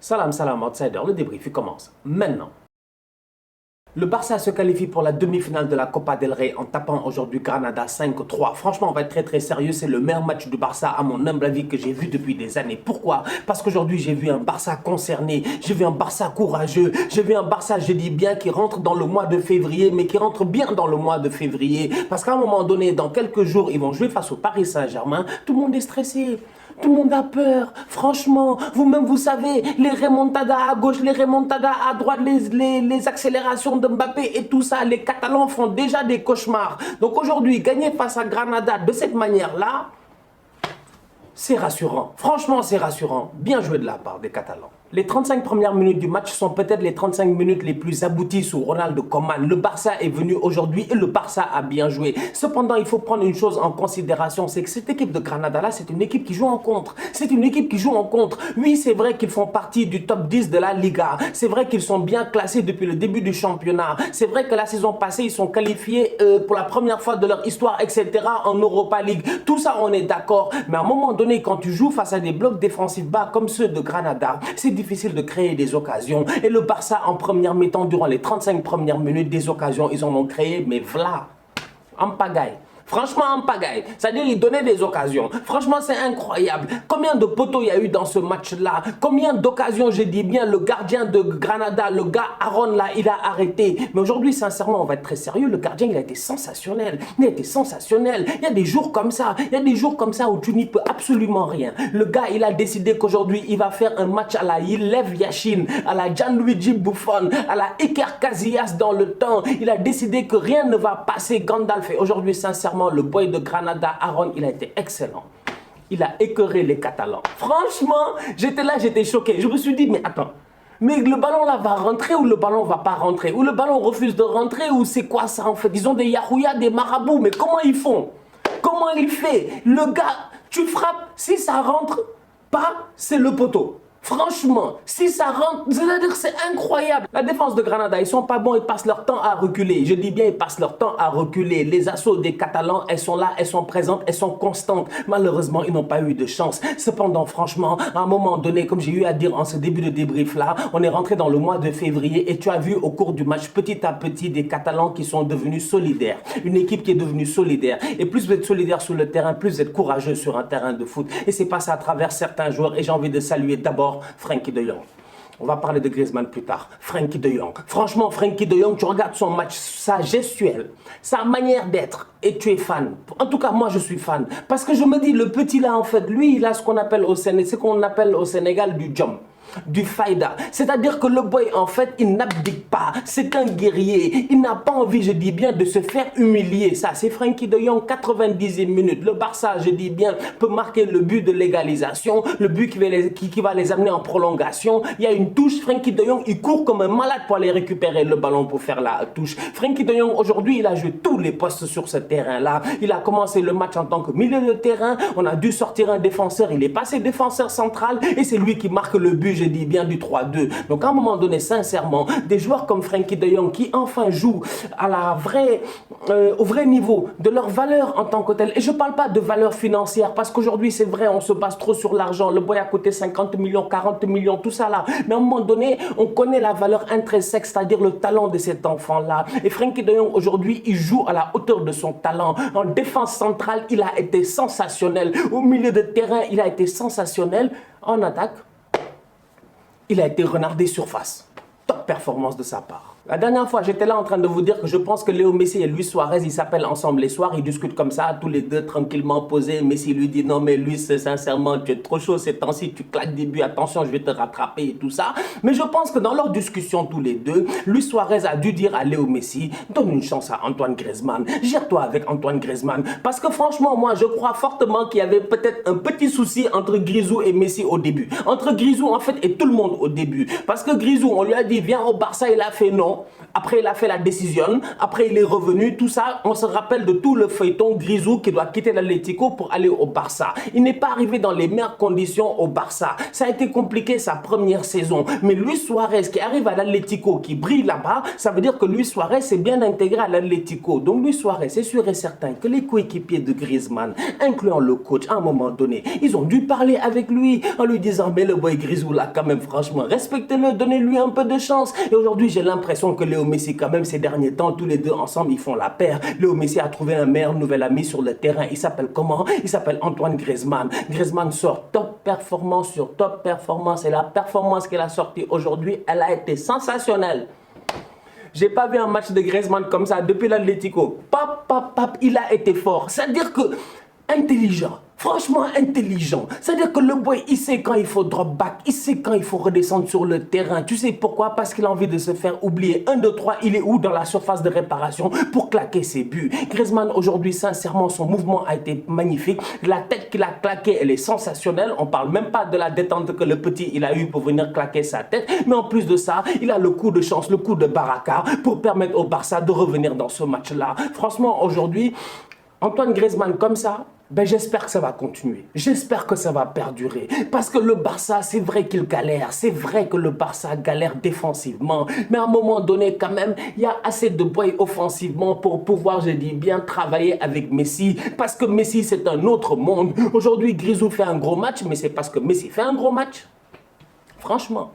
Salam, salam, outsider, le débrief il commence maintenant. Le Barça se qualifie pour la demi-finale de la Copa del Rey en tapant aujourd'hui Granada 5-3. Franchement, on va être très sérieux, c'est le meilleur match du Barça à mon humble avis que j'ai vu depuis des années. Pourquoi? Parce qu'aujourd'hui j'ai vu un Barça concerné, j'ai vu un Barça courageux, j'ai vu un Barça, je dis bien, qui rentre dans le mois de février, mais qui rentre bien dans le mois de février. Parce qu'à un moment donné, dans quelques jours, ils vont jouer face au Paris Saint-Germain, tout le monde est stressé. Tout le monde a peur, franchement, vous-même vous savez, les remontadas à gauche, les remontadas à droite, les accélérations de Mbappé et tout ça, les Catalans font déjà des cauchemars. Donc aujourd'hui, gagner face à Granada de cette manière-là, c'est rassurant. Franchement, c'est rassurant. Bien joué de la part des Catalans. Les 35 premières minutes du match sont peut-être les 35 minutes les plus abouties sous Ronald Koeman. Le Barça est venu aujourd'hui et le Barça a bien joué. Cependant, il faut prendre une chose en considération, c'est que cette équipe de Granada-là, c'est une équipe qui joue en contre. C'est une équipe qui joue en contre. Oui, c'est vrai qu'ils font partie du top 10 de la Liga. C'est vrai qu'ils sont bien classés depuis le début du championnat. C'est vrai que la saison passée, ils sont qualifiés pour la première fois de leur histoire, etc. en Europa League. Tout ça, on est d'accord. Mais à un moment donné, quand tu joues face à des blocs défensifs bas comme ceux de Granada, c'est difficile de créer des occasions. Et le Barça, en première mi-temps, durant les 35 premières minutes, des occasions, ils en ont créé, mais voilà, en pagaille. Franchement, en pagaille. C'est-à-dire, ils donnaient des occasions. Franchement, c'est incroyable. Combien de poteaux il y a eu dans ce match-là? Combien d'occasions, je dis bien, le gardien de Granada, le gars Aaron, là, il a arrêté. Mais aujourd'hui, sincèrement, on va être très sérieux. Le gardien, il a été sensationnel. Il a été sensationnel. Il y a des jours comme ça. Il y a des jours comme ça où tu n'y peux absolument rien. Le gars, il a décidé qu'aujourd'hui, il va faire un match à la Lev Yashin, à la Gianluigi Buffon, à la Iker Casillas dans le temps. Il a décidé que rien ne va passer Gandalf. Et aujourd'hui, sincèrement, le boy de Granada, Aaron, il a été excellent. Il a écœuré les Catalans. Franchement, j'étais là, j'étais choqué. Je me suis dit, mais attends, mais le ballon là va rentrer ou le ballon va pas rentrer? Ou le ballon refuse de rentrer ou c'est quoi ça en fait? Ils ont des Yahouya, des marabouts, mais comment ils font? Comment il fait? Le gars, tu frappes, si ça rentre pas, c'est le poteau. Franchement, si ça rentre, c'est-à-dire c'est incroyable. La défense de Granada, ils sont pas bons, ils passent leur temps à reculer. Je dis bien, ils passent leur temps à reculer. Les assauts des Catalans, elles sont là, elles sont présentes, elles sont constantes. Malheureusement, ils n'ont pas eu de chance. Cependant, franchement, à un moment donné, comme j'ai eu à dire en ce début de débrief là, on est rentré dans le mois de février et tu as vu au cours du match, petit à petit, des Catalans qui sont devenus solidaires. Une équipe qui est devenue solidaire. Et plus vous êtes solidaire sur le terrain, plus vous êtes courageux sur un terrain de foot. Et c'est passé à travers certains joueurs et j'ai envie de saluer d'abord Frenkie de Jong. On va parler de Griezmann plus tard. Frenkie de Jong. Franchement, Frenkie de Jong, tu regardes son match, sa gestuelle, sa manière d'être, et tu es fan. En tout cas, moi, je suis fan. Parce que je me dis, le petit là, en fait, lui, il a ce qu'on appelle au Sénégal du jom, du faïda. C'est-à-dire que le boy, en fait, il n'abdique pas. C'est un guerrier. Il n'a pas envie, je dis bien, de se faire humilier. Ça, c'est Frenkie de Jong, 90e minute. Le Barça, je dis bien, peut marquer le but de l'égalisation, le but qui va les amener en prolongation. Il y a une touche. Frenkie de Jong, il court comme un malade pour aller récupérer le ballon pour faire la touche. Frenkie de Jong, aujourd'hui, il a joué tous les postes sur ce terrain-là. Il a commencé le match en tant que milieu de terrain. On a dû sortir un défenseur. Il est passé défenseur central et c'est lui qui marque le but, je dis bien, du 3-2. Donc à un moment donné, sincèrement, des joueurs comme Frenkie de Jong qui enfin jouent à la au vrai niveau de leur valeur en tant que tel. Et je ne parle pas de valeur financière parce qu'aujourd'hui, c'est vrai, on se base trop sur l'argent. Le boy a coûté 50 millions, 40 millions, tout ça là. Mais à un moment donné, on connaît la valeur intrinsèque, c'est-à-dire le talent de cet enfant-là. Et Frenkie de Jong, aujourd'hui, il joue à la hauteur de son talent. En défense centrale, il a été sensationnel. Au milieu de terrain, il a été sensationnel. En attaque, il a été renardé surface. Top performance de sa part. La dernière fois, j'étais là en train de vous dire que je pense que Léo Messi et Luis Suarez, ils s'appellent ensemble les soirs, ils discutent comme ça, tous les deux tranquillement posés. Messi lui dit non mais Luis, sincèrement, tu es trop chaud ces temps-ci, tu claques des buts, attention, je vais te rattraper et tout ça. Mais je pense que dans leur discussion tous les deux, Luis Suarez a dû dire à Léo Messi, donne une chance à Antoine Griezmann, gère-toi avec Antoine Griezmann. Parce que franchement, moi, je crois fortement qu'il y avait peut-être un petit souci entre Grisou et Messi au début. Entre Grisou, en fait, et tout le monde au début. Parce que Grisou, on lui a dit, viens vient au Barça, il a fait non. Après, il a fait la décision. Après, il est revenu. Tout ça, on se rappelle de tout le feuilleton Grisou qui doit quitter l'Atlético pour aller au Barça. Il n'est pas arrivé dans les meilleures conditions au Barça. Ça a été compliqué sa première saison. Mais Luis Suarez qui arrive à l'Atlético, qui brille là-bas, ça veut dire que Luis Suarez est bien intégré à l'Atlético. Donc Luis Suarez, c'est sûr et certain que les coéquipiers de Griezmann, incluant le coach, à un moment donné, ils ont dû parler avec lui en lui disant, mais le boy Grisou là, quand même, franchement, respectez-le, donnez-lui un peu de chance. Et aujourd'hui, j'ai l'impression que Léo Messi, quand même, ces derniers temps, tous les deux ensemble, ils font la paire. Léo Messi a trouvé un meilleur nouvel ami sur le terrain. Il s'appelle comment? Il s'appelle Antoine Griezmann. Griezmann sort top performance sur top performance. Et la performance qu'il a sortie aujourd'hui, elle a été sensationnelle. J'ai pas vu un match de Griezmann comme ça depuis l'Atlético. Il a été fort. C'est-à-dire que intelligent. Franchement intelligent. C'est-à-dire que le boy, il sait quand il faut drop back, il sait quand il faut redescendre sur le terrain. Tu sais pourquoi? Parce qu'il a envie de se faire oublier. 1, 2, 3, il est où dans la surface de réparation pour claquer ses buts? Griezmann, aujourd'hui, sincèrement, son mouvement a été magnifique. La tête qu'il a claquée, elle est sensationnelle. On parle même pas de la détente que le petit, il a eu pour venir claquer sa tête. Mais en plus de ça, il a le coup de chance, le coup de baraka pour permettre au Barça de revenir dans ce match-là. Franchement, aujourd'hui, Antoine Griezmann comme ça, ben j'espère que ça va continuer. J'espère que ça va perdurer. Parce que le Barça, c'est vrai qu'il galère. C'est vrai que le Barça galère défensivement. Mais à un moment donné, quand même, il y a assez de boys offensivement pour pouvoir, je dis bien, travailler avec Messi. Parce que Messi, c'est un autre monde. Aujourd'hui, Grisou fait un gros match, mais c'est parce que Messi fait un gros match. Franchement,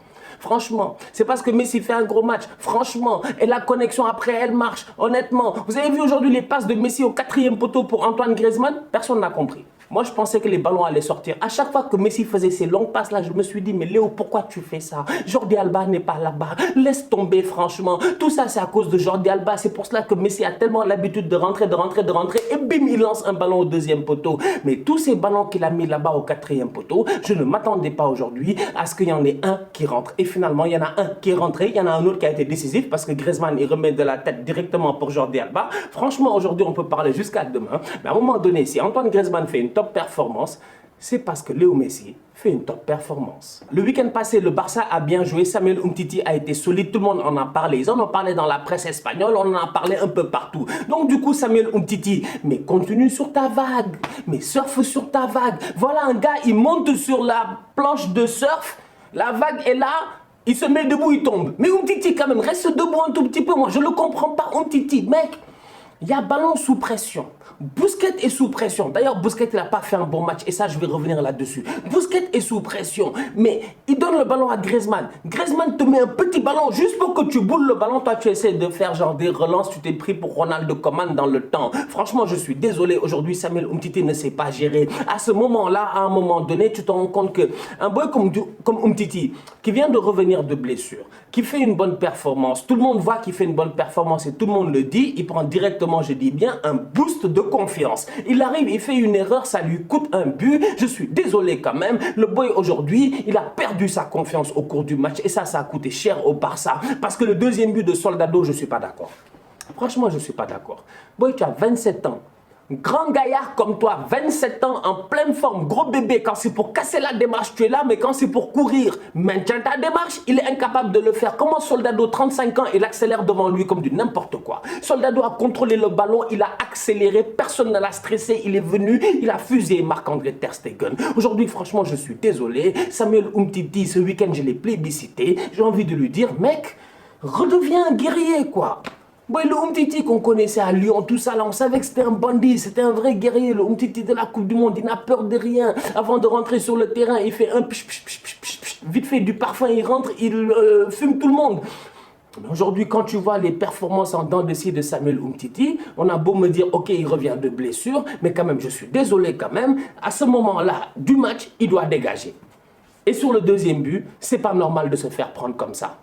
c'est parce que Messi fait un gros match. Franchement, et la connexion après, elle marche. Honnêtement, vous avez vu aujourd'hui les passes de Messi au 4e poteau pour Antoine Griezmann? Personne n'a compris. Moi, je pensais que les ballons allaient sortir. À chaque fois que Messi faisait ces longues passes-là, je me suis dit, mais Léo, pourquoi tu fais ça? Jordi Alba n'est pas là-bas. Laisse tomber, franchement. Tout ça, c'est à cause de Jordi Alba. C'est pour cela que Messi a tellement l'habitude de rentrer. Et bim, il lance un ballon au 2e poteau. Mais tous ces ballons qu'il a mis là-bas au 4e poteau, je ne m'attendais pas aujourd'hui à ce qu'il y en ait un qui rentre. Et finalement, il y en a un qui est rentré. Il y en a un autre qui a été décisif parce que Griezmann, il remet de la tête directement pour Jordi Alba. Franchement, aujourd'hui, on peut parler jusqu'à demain. Mais à un moment donné, si Antoine Griezmann fait une top performance, c'est parce que Léo Messi fait une top performance. Le week-end passé, le Barça a bien joué. Samuel Umtiti a été solide. Tout le monde en a parlé. Ils en ont parlé dans la presse espagnole. On en a parlé un peu partout. Donc du coup, Samuel Umtiti, mais continue sur ta vague. Mais surfe sur ta vague. Voilà un gars, il monte sur la planche de surf. La vague est là. Il se met debout, il tombe. Mais Umtiti, quand même, reste debout un tout petit peu. Moi, je ne le comprends pas. Umtiti, mec. Il y a ballon sous pression. Busquets est sous pression. D'ailleurs, Busquets n'a pas fait un bon match. Et ça, je vais revenir là-dessus. Busquets est sous pression. Mais il donne le ballon à Griezmann. Griezmann te met un petit ballon juste pour que tu boules le ballon. Toi, tu essaies de faire genre des relances. Tu t'es pris pour Ronald Koeman dans le temps. Franchement, je suis désolé. Aujourd'hui, Samuel Umtiti ne sait pas gérer. À ce moment-là, à un moment donné, tu te rends compte qu'un boy comme Umtiti, qui vient de revenir de blessure, qui fait une bonne performance, tout le monde voit qu'il fait une bonne performance et tout le monde le dit, il prend directement, je dis bien, un boost de confiance. Il arrive, il fait une erreur, ça lui coûte un but. Je suis désolé quand même. Le boy aujourd'hui, il a perdu sa confiance au cours du match et ça a coûté cher au Barça. Parce que le 2e but de Soldado, je ne suis pas d'accord. Franchement, je ne suis pas d'accord. Boy, tu as 27 ans. Grand gaillard comme toi, 27 ans, en pleine forme, gros bébé, quand c'est pour casser la démarche, tu es là, mais quand c'est pour courir, maintiens ta démarche, il est incapable de le faire. Comment Soldado, 35 ans, il accélère devant lui comme du n'importe quoi. Soldado a contrôlé le ballon, il a accéléré, personne ne l'a stressé, il est venu, il a fusé Marc-André Ter Stegen. Aujourd'hui, franchement, je suis désolé. Samuel Umtiti, ce week-end, je l'ai plébiscité. J'ai envie de lui dire, mec, redeviens un guerrier, quoi. Boy, le Umtiti qu'on connaissait à Lyon, tout ça là, on savait que c'était un bandit, c'était un vrai guerrier, le Umtiti de la Coupe du Monde, il n'a peur de rien. Avant de rentrer sur le terrain, il fait un vite fait du parfum, il rentre, il fume tout le monde. Mais aujourd'hui, quand tu vois les performances en dents de scie de Samuel Umtiti, on a beau me dire, ok, il revient de blessure, mais quand même, je suis désolé quand même, à ce moment-là du match, il doit dégager. Et sur le 2e but, c'est pas normal de se faire prendre comme ça.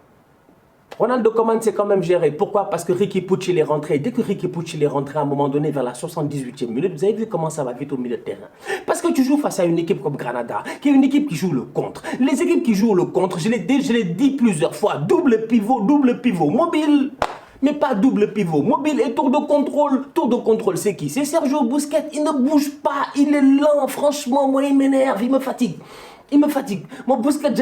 Ronald Koeman s'est quand même géré. Pourquoi? Parce que Riqui Puig il est rentré. Dès que Riqui Puig il est rentré à un moment donné vers la 78e minute, vous avez vu comment ça va vite au milieu de terrain. Parce que tu joues face à une équipe comme Granada, qui est une équipe qui joue le contre. Les équipes qui jouent le contre, je l'ai dit plusieurs fois, double pivot, mobile. Mais pas double pivot, mobile et tour de contrôle. Tour de contrôle, c'est qui? C'est Sergio Busquets. Il ne bouge pas, il est lent. Franchement, moi, il m'énerve, il me fatigue. Il me fatigue. Mon Busquets,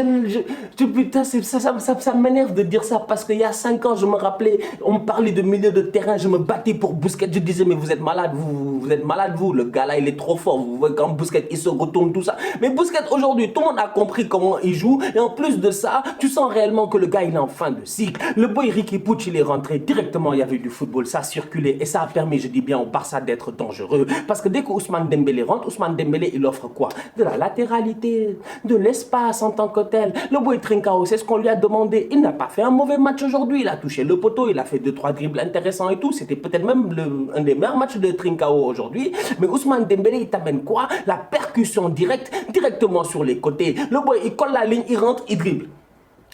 putain, ça m'énerve de dire ça parce qu'il y a 5 ans, je me rappelais, on me parlait de milieu de terrain, je me battais pour Busquets. Je disais, mais vous êtes malade, vous êtes malade, vous. Le gars là, il est trop fort. Vous voyez, quand Busquets, il se retourne, tout ça. Mais Busquets, aujourd'hui, tout le monde a compris comment il joue. Et en plus de ça, tu sens réellement que le gars, il est en fin de cycle. Le boy Riqui Puig, il est rentré directement, il y avait du football, ça a circulé. Et ça a permis, je dis bien, au Barça d'être dangereux. Parce que dès que Ousmane Dembélé rentre, Ousmane Dembélé, il offre quoi? De la latéralité, de l'espace en tant que tel. Le boy Trincao, c'est ce qu'on lui a demandé. Il n'a pas fait un mauvais match aujourd'hui. Il a touché le poteau, il a fait 2-3 dribbles intéressants et tout. C'était peut-être même un des meilleurs matchs de Trincao aujourd'hui. Mais Ousmane Dembélé, il t'amène quoi? La percussion directe, directement sur les côtés. Le boy, il colle la ligne, il rentre, il dribble.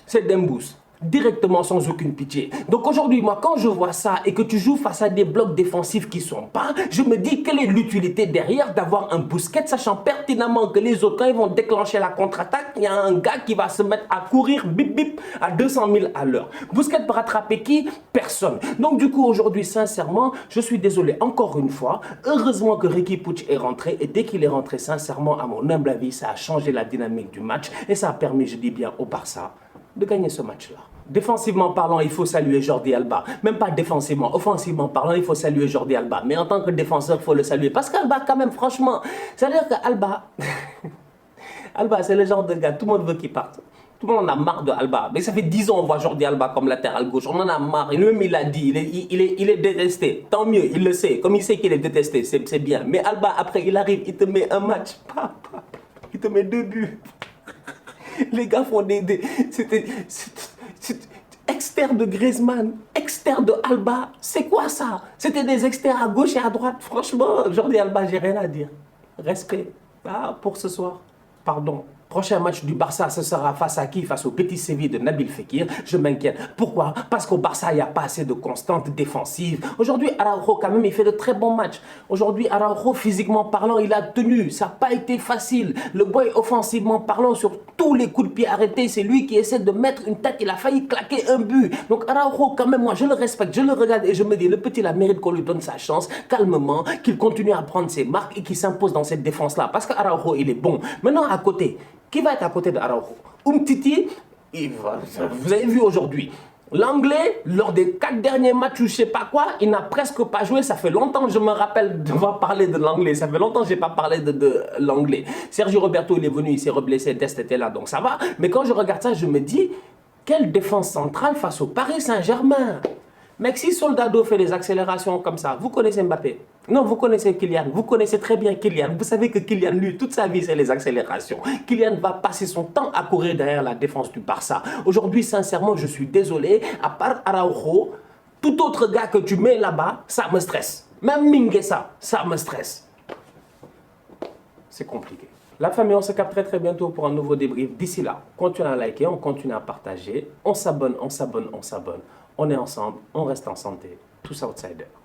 C'est Dembous. Directement sans aucune pitié. Donc aujourd'hui, moi, quand je vois ça et que tu joues face à des blocs défensifs qui sont pas, je me dis quelle est l'utilité derrière d'avoir un Busquets, sachant pertinemment que les autres, quand ils vont déclencher la contre-attaque, il y a un gars qui va se mettre à courir bip bip à 200 000 à l'heure. Busquets peut rattraper qui? Personne. Donc du coup, aujourd'hui, sincèrement, je suis désolé encore une fois. Heureusement que Riqui Puig est rentré et dès qu'il est rentré, sincèrement, à mon humble avis, ça a changé la dynamique du match et ça a permis, je dis bien, au Barça de gagner ce match-là. Défensivement parlant, il faut saluer Jordi Alba. Même pas défensivement, offensivement parlant, il faut saluer Jordi Alba. Mais en tant que défenseur, il faut le saluer. Parce qu'Alba, quand même, franchement, c'est-à-dire qu'Alba, Alba, c'est le genre de gars, tout le monde veut qu'il parte. Tout le monde en a marre de Alba. Mais ça fait 10 ans qu'on voit Jordi Alba comme latéral gauche. On en a marre. Et lui-même, il a dit, il est détesté. Tant mieux, il le sait. Comme il sait qu'il est détesté, c'est bien. Mais Alba, après, il arrive, il te met un match. Il te met 2 buts. Les gars font c'était externe de Griezmann, externe de Alba. C'est quoi ça? C'était des externes à gauche et à droite. Franchement, Jordi Alba, j'ai rien à dire. Respect. Pour ce soir. Pardon. Prochain match du Barça, ce sera face à qui? Face au Petit Séville de Nabil Fekir. Je m'inquiète. Pourquoi? Parce qu'au Barça, il n'y a pas assez de constante défensive. Aujourd'hui, Araujo, quand même, il fait de très bons matchs. Aujourd'hui, Araujo, physiquement parlant, il a tenu. Ça n'a pas été facile. Le boy, offensivement parlant, sur tous les coups de pied arrêtés, c'est lui qui essaie de mettre une tête. Il a failli claquer un but. Donc Araujo, quand même, moi, je le respecte. Je le regarde et je me dis, le petit, il a mérite qu'on lui donne sa chance, calmement, qu'il continue à prendre ses marques et qu'il s'impose dans cette défense-là. Parce qu'Araujo, il est bon. Maintenant, à côté, qui va être à côté de Araujo? Umtiti, vous avez vu aujourd'hui. L'anglais, lors des 4 derniers matchs ou je sais pas quoi, il n'a presque pas joué. Ça fait longtemps que je me rappelle devoir parler de l'anglais. Ça fait longtemps que je n'ai pas parlé de l'anglais. Sergio Roberto, il est venu, il s'est reblessé, Dest était là, donc ça va. Mais quand je regarde ça, je me dis, quelle défense centrale face au Paris Saint-Germain? Mec, si Soldado fait des accélérations comme ça, vous connaissez Mbappé? Non, vous connaissez Kylian. Vous connaissez très bien Kylian. Vous savez que Kylian, lui, toute sa vie, c'est les accélérations. Kylian va passer son temps à courir derrière la défense du Barça. Aujourd'hui, sincèrement, je suis désolé. À part Araujo, tout autre gars que tu mets là-bas, ça me stresse. Même Mingueza, ça me stresse. C'est compliqué. La famille, on se capte très bientôt pour un nouveau débrief. D'ici là, continuez à liker, on continue à partager. On s'abonne, on s'abonne, on s'abonne. On est ensemble, on reste en santé. Tous outsiders.